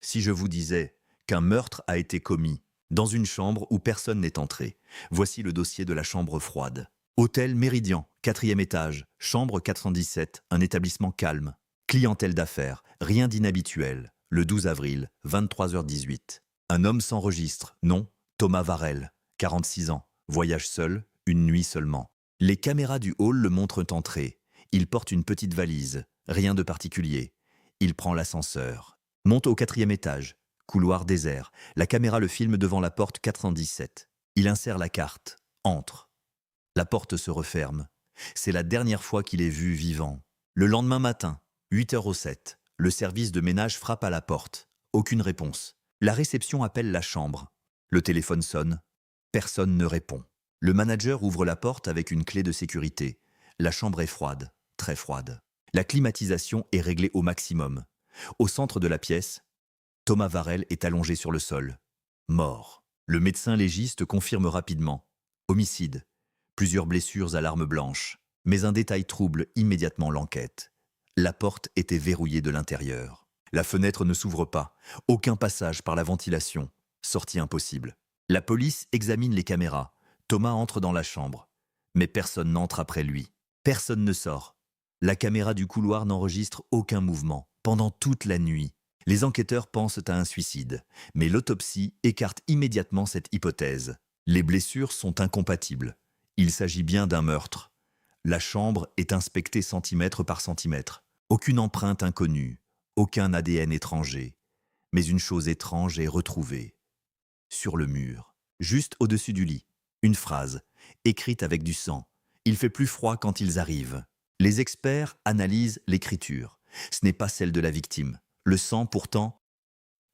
Si je vous disais qu'un meurtre a été commis dans une chambre où personne n'est entré, voici le dossier de la chambre froide. Hôtel Méridien, 4e étage, chambre 417, un établissement calme. Clientèle d'affaires, rien d'inhabituel. Le 12 avril, 23h18. Un homme s'enregistre, nom, Thomas Varel, 46 ans. Voyage seul, une nuit seulement. Les caméras du hall le montrent entrer. Il porte une petite valise, rien de particulier. Il prend l'ascenseur, monte au 4e étage, couloir désert. La caméra le filme devant la porte 417. Il insère la carte, entre. La porte se referme. C'est la dernière fois qu'il est vu vivant. Le lendemain matin, 8h07, le service de ménage frappe à la porte. Aucune réponse. La réception appelle la chambre. Le téléphone sonne. Personne ne répond. Le manager ouvre la porte avec une clé de sécurité. La chambre est froide, très froide. La climatisation est réglée au maximum. Au centre de la pièce, Thomas Varel est allongé sur le sol. Mort. Le médecin légiste confirme rapidement. Homicide. Plusieurs blessures à l'arme blanche. Mais un détail trouble immédiatement l'enquête. La porte était verrouillée de l'intérieur. La fenêtre ne s'ouvre pas. Aucun passage par la ventilation. Sortie impossible. La police examine les caméras. Thomas entre dans la chambre. Mais personne n'entre après lui. Personne ne sort. La caméra du couloir n'enregistre aucun mouvement. Pendant toute la nuit, les enquêteurs pensent à un suicide. Mais l'autopsie écarte immédiatement cette hypothèse. Les blessures sont incompatibles. Il s'agit bien d'un meurtre. La chambre est inspectée centimètre par centimètre. Aucune empreinte inconnue, aucun ADN étranger. Mais une chose étrange est retrouvée. Sur le mur, juste au-dessus du lit, une phrase, écrite avec du sang. Il fait plus froid quand ils arrivent. Les experts analysent l'écriture. Ce n'est pas celle de la victime. Le sang, pourtant,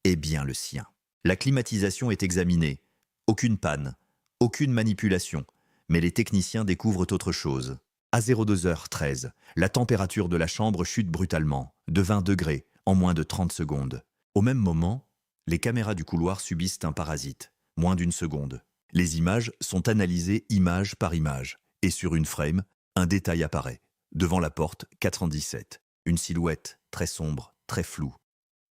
est bien le sien. La climatisation est examinée. Aucune panne, aucune manipulation. Mais les techniciens découvrent autre chose. À 02h13, la température de la chambre chute brutalement, de 20 degrés, en moins de 30 secondes. Au même moment, les caméras du couloir subissent un parasite, moins d'une seconde. Les images sont analysées image par image, et sur une frame, un détail apparaît. Devant la porte, 417. Une silhouette, très sombre, très floue.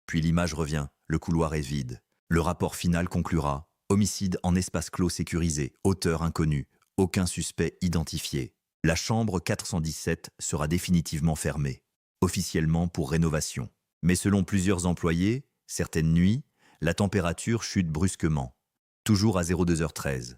Puis l'image revient, le couloir est vide. Le rapport final conclura: homicide en espace clos sécurisé, auteur inconnu, aucun suspect identifié. La chambre 417 sera définitivement fermée, officiellement pour rénovation. Mais selon plusieurs employés, certaines nuits, la température chute brusquement, toujours à 02h13.